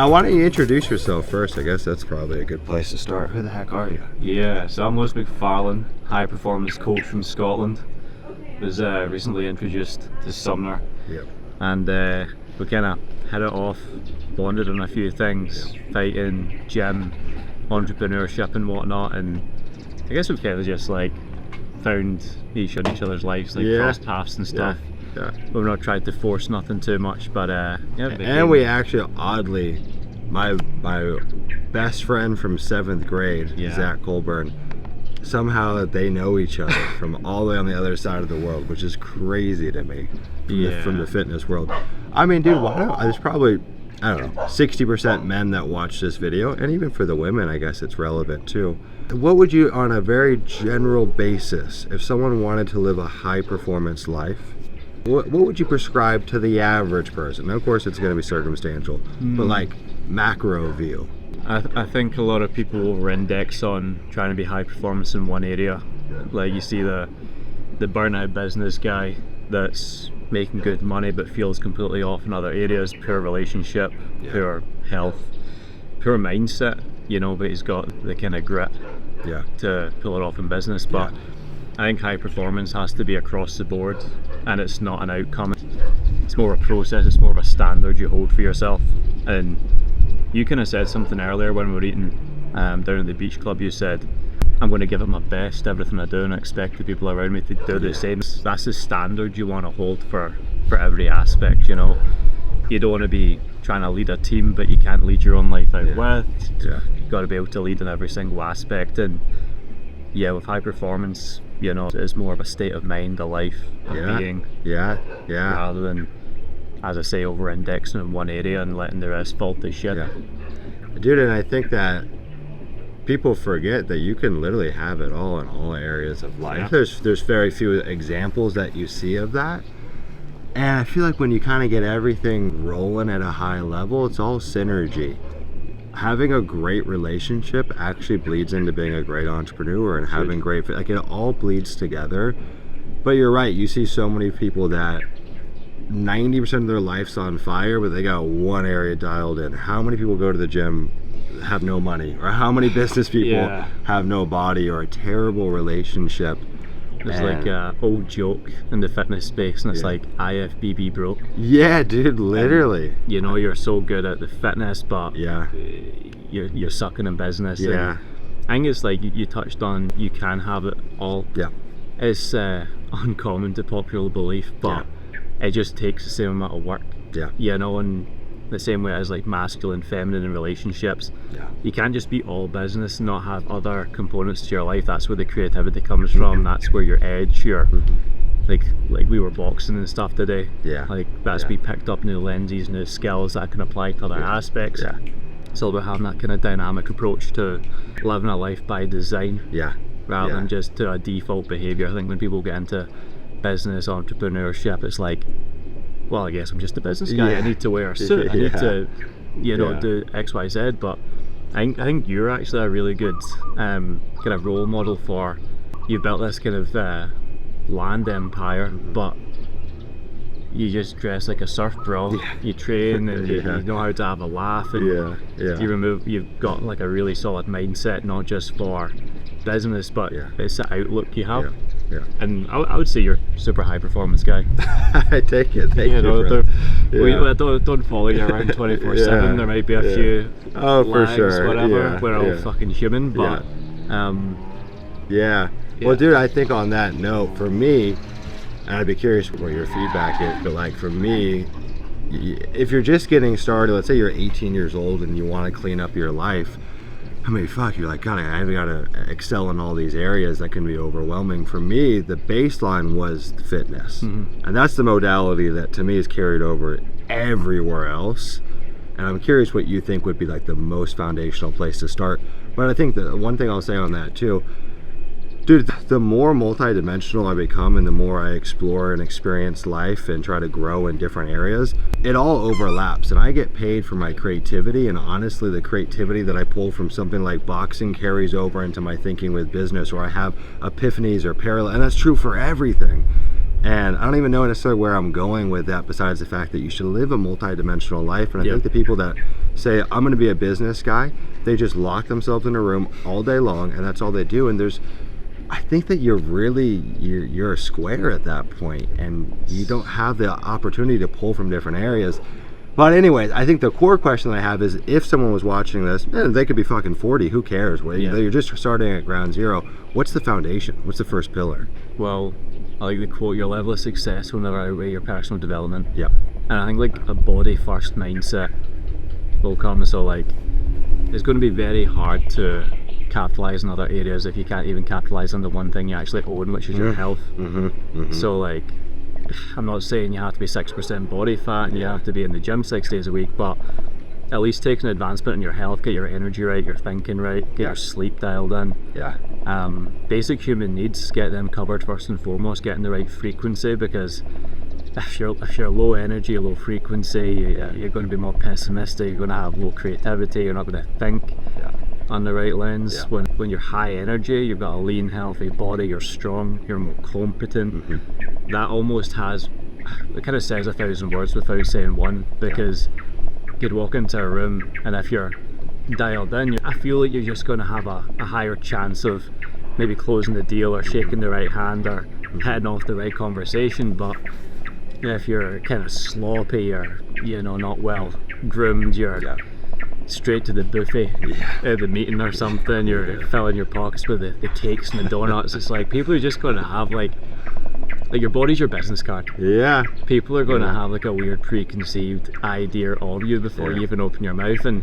why don't you introduce yourself first? I guess that's probably a good place to start. Who the heck are you? Yeah, so I'm Lewis McFarlane, high performance coach from Scotland. Was recently introduced to Sumner. Yep. And we kind of hit it off, bonded on a few things, fighting, gym, entrepreneurship and whatnot, and I guess we've kind of just like found each other's lives, like cross paths and stuff. Yeah. We've not tried to force nothing too much, but and we actually, oddly, my best friend from 7th grade, Zach Colburn, somehow they know each other from all the way on the other side of the world, which is crazy to me from the fitness world. I mean, dude, there's probably, I don't know, 60% men that watch this video, and even for the women, I guess it's relevant too. What would you, on a very general basis, if someone wanted to live a high performance life, what would you prescribe to the average person? Now, of course, it's going to be circumstantial, but like macro view. I think a lot of people over-index on trying to be high performance in one area. Like you see the burnout business guy that's making good money but feels completely off in other areas, poor relationship, poor health, poor mindset, but he's got the kind of grit to pull it off in business. But I think high performance has to be across the board, and it's not an outcome. It's more a process, it's more of a standard you hold for yourself. And you kind of said something earlier when we were eating down at the beach club. You said, I'm going to give it my best, everything I do, and I expect the people around me to do the same. That's the standard you want to hold for every aspect, You don't want to be trying to lead a team, but you can't lead your own life out with. You've got to be able to lead in every single aspect. And with high performance, it's more of a state of mind, a life, a being. Rather than, as I say, over-indexing in one area and letting the rest fall to shit. Dude, and I think that people forget that you can literally have it all in all areas of life. There's very few examples that you see of that. And I feel like when you kind of get everything rolling at a high level, it's all synergy. Having a great relationship actually bleeds into being a great entrepreneur, and having great, like, it all bleeds together. But you're right, you see so many people that 90% of their life's on fire, but they got one area dialed in. How many people go to the gym, have no money? Or how many business people have no body or a terrible relationship? There's like an old joke in the fitness space, and it's like IFBB broke. Yeah, dude, literally. And, you're so good at the fitness, but you're sucking in business. And I think it's like you touched on, you can have it all. It's uncommon to popular belief, but it just takes the same amount of work. And the same way as like masculine, feminine in relationships. You can't just be all business and not have other components to your life. That's where the creativity comes from. That's where your edge, like we were boxing and stuff today. Like that's be picked up new lenses, new skills that can apply to other aspects. It's all about having that kind of dynamic approach to living a life by design. Rather than just to a default behavior. I think when people get into business, entrepreneurship, it's like, well, I guess I'm just a business guy. I need to wear a suit. I need to, do X, Y, Z. But I think you're actually a really good kind of role model for. You've built this kind of land empire, but you just dress like a surf bro. You train and you know how to have a laugh. And you've got like a really solid mindset, not just for business, but it's the outlook you have. And I would say you're a super high performance guy. I take it. Thank you. Don't follow you around 24/7. There might be a few for sure. Whatever. We're all fucking human, but Well, dude, I think on that note, for me, and I'd be curious what your feedback is, but like for me, if you're just getting started, let's say you're 18 years old and you want to clean up your life, I mean, fuck, you're like, God, I've got to excel in all these areas. That can be overwhelming. For me, the baseline was fitness. And that's the modality that to me is carried over everywhere else. And I'm curious what you think would be like the most foundational place to start. But I think the one thing I'll say on that too, dude, the more multidimensional I become and the more I explore and experience life and try to grow in different areas, it all overlaps. And I get paid for my creativity, and honestly, the creativity that I pull from something like boxing carries over into my thinking with business, or I have epiphanies or parallel, and that's true for everything. And I don't even know necessarily where I'm going with that, besides the fact that you should live a multi-dimensional life. And I think the people that say, I'm going to be a business guy, they just lock themselves in a room all day long, and that's all they do. And I think that you're a square at that point, and you don't have the opportunity to pull from different areas. But anyways, I think the core question that I have is, if someone was watching this, man, they could be fucking 40, who cares? You're just starting at ground zero. What's the foundation? What's the first pillar? Well, I like the quote, your level of success will never outweigh your personal development. Yeah. And I think like a body first mindset will come. So like, it's going to be very hard to capitalize in other areas if you can't even capitalize on the one thing you actually own, which is your health. So like, I'm not saying you have to be 6% body fat and you have to be in the gym 6 days a week, but at least take an advancement in your health, get your energy right, your thinking right, get your sleep dialed in. Basic human needs, get them covered first and foremost, getting the right frequency, because if you're low energy, low frequency, you're going to be more pessimistic, you're going to have low creativity, you're not going to think on the right lens. When you're high energy, you've got a lean, healthy body, you're strong, you're more competent. That almost it kind of says 1,000 words without saying one, because you'd walk into a room, and if you're dialed in, I feel like you're just going to have a higher chance of maybe closing the deal or shaking the right hand or heading off the right conversation. But if you're kind of sloppy or not well groomed, you're straight to the buffet at the meeting or something, you're filling your pockets with the cakes and the donuts. It's like, people are just going to have like your body's your business card. People are going to have like a weird preconceived idea of you before you even open your mouth, and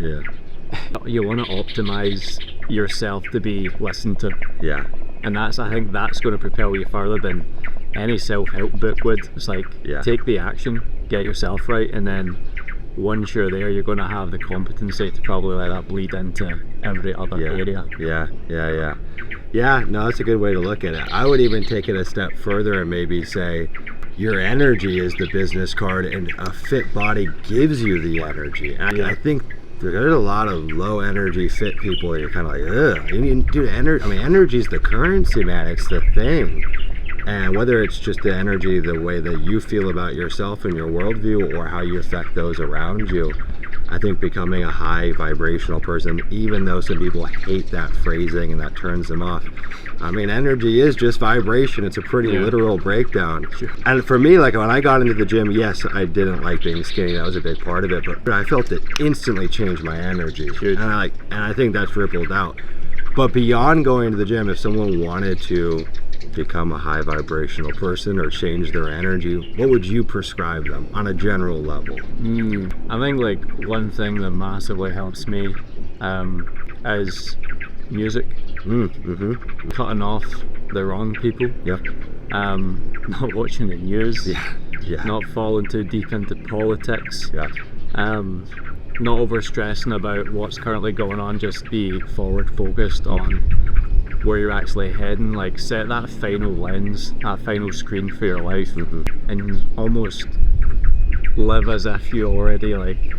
you want to optimize yourself to be listened to. And I think that's going to propel you further than any self-help book would. It's like, take the action, get yourself right, and then once you're there, you're going to have the competency to probably let that bleed into every other area. No, that's a good way to look at it. I would even take it a step further and maybe say your energy is the business card, and a fit body gives you the energy. And I think there's a lot of low energy fit people, and you're kind of like, ugh. Dude, energy is the currency, man. It's the thing. And whether it's just the energy, the way that you feel about yourself and your worldview, or how you affect those around you, I think becoming a high vibrational person, even though some people hate that phrasing and that turns them off, energy is just vibration. It's a pretty literal breakdown. And for me, like when I got into the gym, yes, I didn't like being skinny. That was a big part of it, but I felt it instantly changed my energy. And I think that's rippled out. But beyond going to the gym, if someone wanted to become a high vibrational person or change their energy, what would you prescribe them on a general level? I think like one thing that massively helps me is music. Cutting off the wrong people. Not watching the news. Not falling too deep into politics. Not over stressing about what's currently going on. Just be forward focused on where you're actually heading. Like, set that final lens, that final screen for your life, and almost live as if you already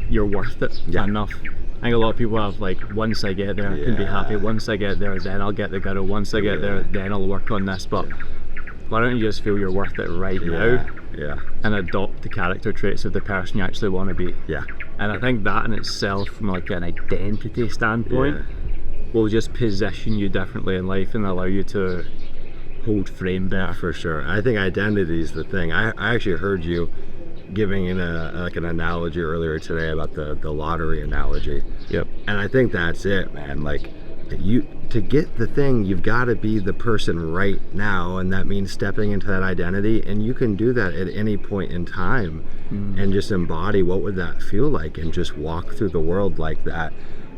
you're worth it enough. I think a lot of people have once I get there I can be happy, once I get there then I'll get the girl, once I get there then I'll work on this. But why don't you just feel you're worth it right now and adopt the character traits of the person you actually want to be. And I think that in itself, from an identity standpoint, will just position you differently in life and allow you to hold frame better. For sure. I think identity is the thing. I actually heard you giving an analogy earlier today about the lottery analogy. And I think that's it, man. To get the thing, you've got to be the person right now, and that means stepping into that identity, and you can do that at any point in time and just embody what would that feel like, and just walk through the world like that.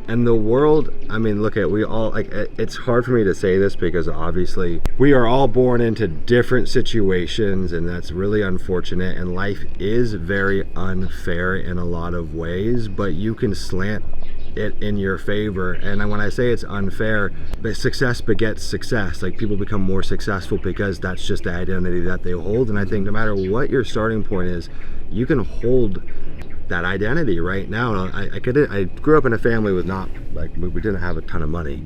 And the world, we all, it's hard for me to say this because obviously we are all born into different situations, and that's really unfortunate, and life is very unfair in a lot of ways, but you can slant it in your favor. And when I say it's unfair, but success begets success. People become more successful because that's just the identity that they hold. And I think no matter what your starting point is, you can hold that identity right now. I grew up in a family with we didn't have a ton of money.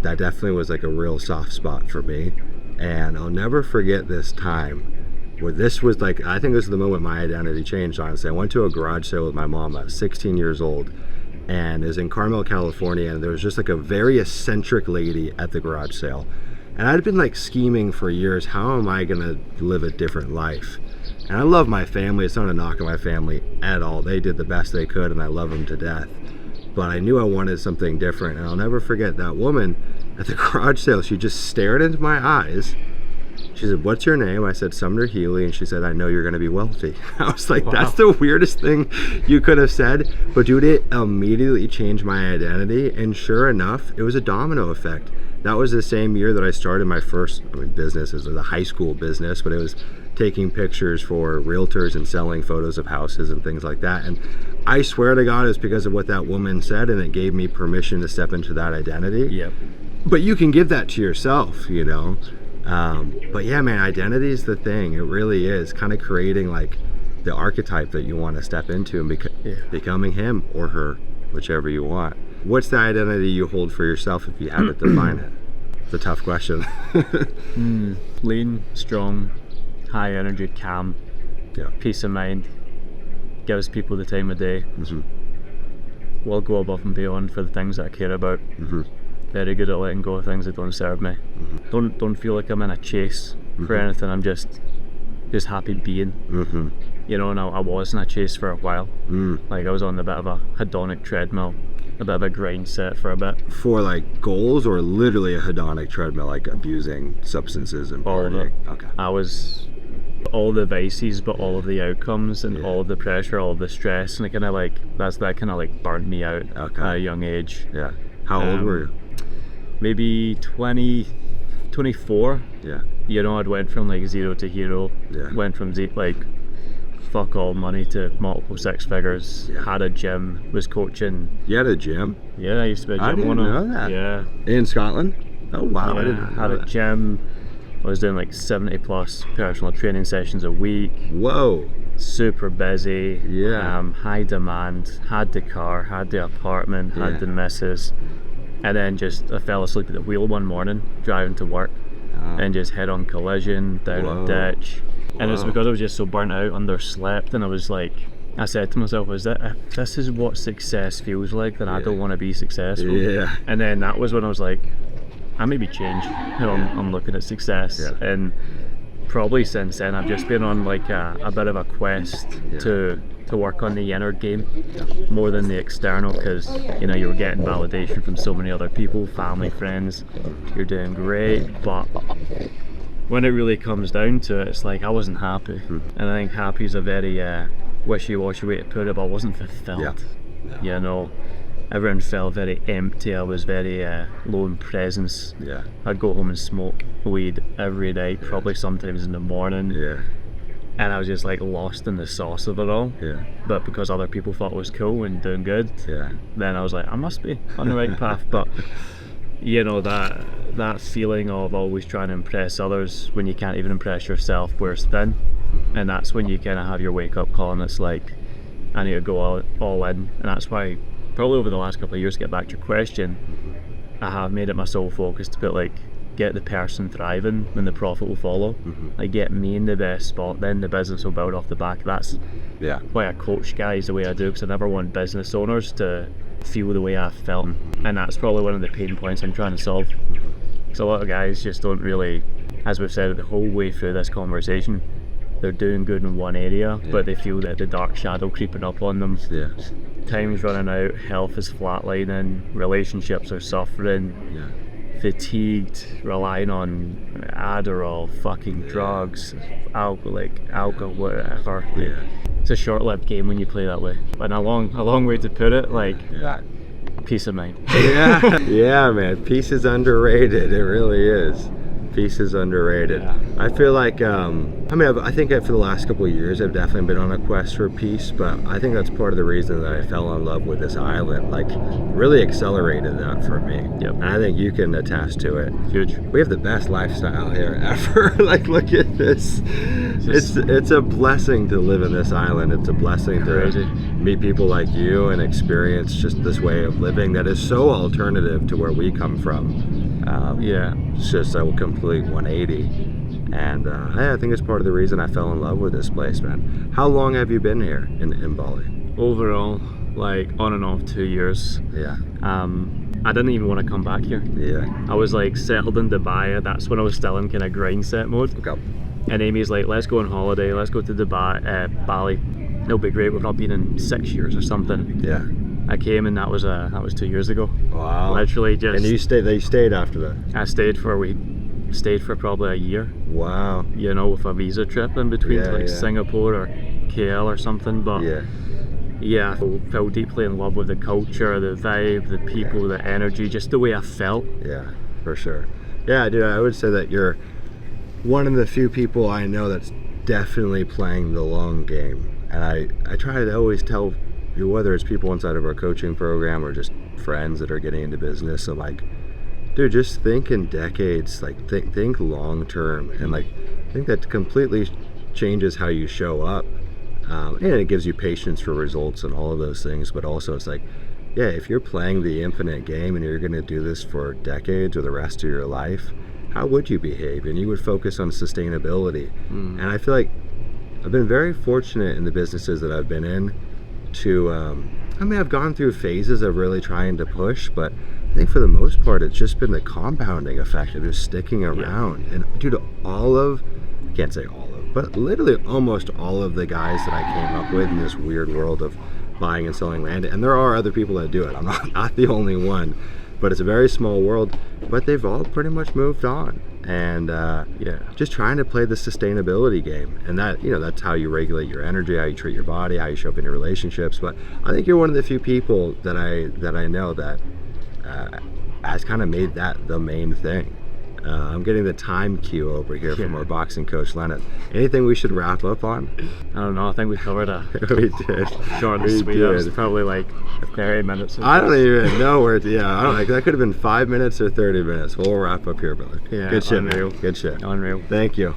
That definitely was a real soft spot for me. And I'll never forget this time where this was like, I think this is the moment my identity changed, honestly. I went to a garage sale with my mom. I was 16 years old, and it was in Carmel, California, and there was just like a very eccentric lady at the garage sale. And I'd been like scheming for years, how am I gonna live a different life? And I love my family. It's not a knock on my family at all. They did the best they could, and I love them to death. But I knew I wanted something different, and I'll never forget that woman at the garage sale. She just stared into my eyes. She said, "What's your name?" I said, "Sumner Healy." And she said, "I know you're going to be wealthy." I was like, wow. That's the weirdest thing you could have said. But dude, it immediately changed my identity. And sure enough, it was a domino effect. That was the same year that I started my first business. It was a high school business, but it was taking pictures for realtors and selling photos of houses and things like that. And I swear to God, it's because of what that woman said, and it gave me permission to step into that identity. Yep. But you can give that to yourself, you know. But yeah, man, identity is the thing. It really is kind of creating like the archetype that you want to step into and becoming him or her, whichever you want. What's the identity you hold for yourself if you had to define it? It's a tough question. Lean, strong, high energy, calm, peace of mind, gives people the time of day, will go above and beyond for the things that I care about. Very good at letting go of things that don't serve me. Don't feel like I'm in a chase for anything. I'm just happy being. You know, and I was in a chase for a while. Like I was on a bit of a hedonic treadmill, a bit of a grind set for a bit. For like goals, or literally a hedonic treadmill, like abusing substances and all partying? of it. Okay. I was all the vices, but all of the outcomes and all of the pressure, all of the stress, and it kind of like that kind of like burned me out at a young age. Yeah. How old were you? Maybe 20, 24. Yeah. You know, I'd went from like zero to hero. Yeah. Went from like fuck all money to multiple six figures. Yeah. Had a gym, was coaching. You had a gym? Yeah, I used to be a gym I didn't know that. Yeah. In Scotland? Oh wow. Yeah, I didn't know had that. a gym. I was doing like 70 plus personal training sessions a week. Whoa. Super busy. Yeah. High demand. Had the car, had the apartment, had the missus. And then I fell asleep at the wheel one morning driving to work, and just head on collision down a ditch. And it's because I was just so burnt out, underslept, and I was like, I said to myself, if this is what success feels like, then I don't want to be successful. Yeah. And then that was when I was like, I maybe change how I'm looking at success. Yeah. And probably since then I've just been on like a bit of a quest to work on the inner game more than the external, because you know, you're getting validation from so many other people, family, friends, you're doing great, but when it really comes down to it, it's like I wasn't happy. And I think happy is a very wishy-washy way to put it, but I wasn't fulfilled. You know, everyone felt very empty. I was very low in presence. I'd go home and smoke weed every day, probably sometimes in the morning. And I was just like lost in the sauce of it all. But because other people thought it was cool and doing good, then I was like, I must be on the right path. But you know, that feeling of always trying to impress others when you can't even impress yourself wears thin. And that's when you kind of have your wake up call, and it's like, I need to go all in. And that's why probably over the last couple of years, to get back to your question, I have made it my sole focus to put like, get the person thriving, then the profit will follow. Like get me in the best spot, then the business will build off the back. That's why I coach guys the way I do, because I never want business owners to feel the way I felt. And that's probably one of the pain points I'm trying to solve. Because a lot of guys just don't really, as we've said the whole way through this conversation, they're doing good in one area, but they feel that the dark shadow creeping up on them. Time's running out, health is flatlining, relationships are suffering, fatigued, relying on Adderall, fucking drugs, alcohol, whatever. It's a short-lived game when you play that way. But a long way to put it, like peace of mind. Yeah, man, peace is underrated. It really is. Peace is underrated. I feel like, I think for the last couple of years I've definitely been on a quest for peace, but I think that's part of the reason that I fell in love with this island. Like, really accelerated that for me. And I think you can attest to it. Huge. We have the best lifestyle here ever. Like, look at this. It's a blessing to live in this island. It's a blessing to meet people like you and experience just this way of living that is so alternative to where we come from. It's just a complete 180. And I think it's part of the reason I fell in love with this place, man. How long have you been here in Bali? Overall, like on and off 2 years. Yeah. I didn't even want to come back here. Yeah. I was like settled in Dubai. That's when I was still in kind of grind set mode. Okay. And Amy's like, let's go on holiday. Let's go to Dubai, Bali. It'll be great. We've not been in 6 years or something. Yeah. I came and that was 2 years ago. Wow. Literally just. And you stayed after that? I stayed for a week. Stayed for probably a year. Wow. You know, with a visa trip in between to like Singapore or KL or something. But yeah, I fell deeply in love with the culture, the vibe, the people, the energy, just the way I felt. Yeah, for sure. Yeah, dude, I would say that you're one of the few people I know that's definitely playing the long game. And I try to always tell you, whether it's people inside of our coaching program or just friends that are getting into business, I'm like, dude, just think in decades, like think long term. And like, I think that completely changes how you show up. And it gives you patience for results and all of those things, but also it's like, yeah, if you're playing the infinite game and you're going to do this for decades or the rest of your life, how would you behave? And you would focus on sustainability. And I feel like I've been very fortunate in the businesses that I've been in to, I mean, I've gone through phases of really trying to push, but I think for the most part, it's just been the compounding effect of just sticking around. And dude, I can't say all of, but literally almost all of the guys that I came up with in this weird world of buying and selling land, and there are other people that do it, I'm not the only one, but it's a very small world, but they've all pretty much moved on. And just trying to play the sustainability game, and that, you know, that's how you regulate your energy, how you treat your body, how you show up in your relationships. But I think you're one of the few people that I know that has kind of made that the main thing. I'm getting the time cue over here from our boxing coach, Leonard. Anything we should wrap up on? I don't know. I think we covered a we did. Short and sweet. It was probably like 30 minutes. I don't even know where to, I don't like, that could have been 5 minutes or 30 minutes. We'll wrap up here, brother. Yeah, good shit, unreal. man. Good shit. Unreal. Thank you.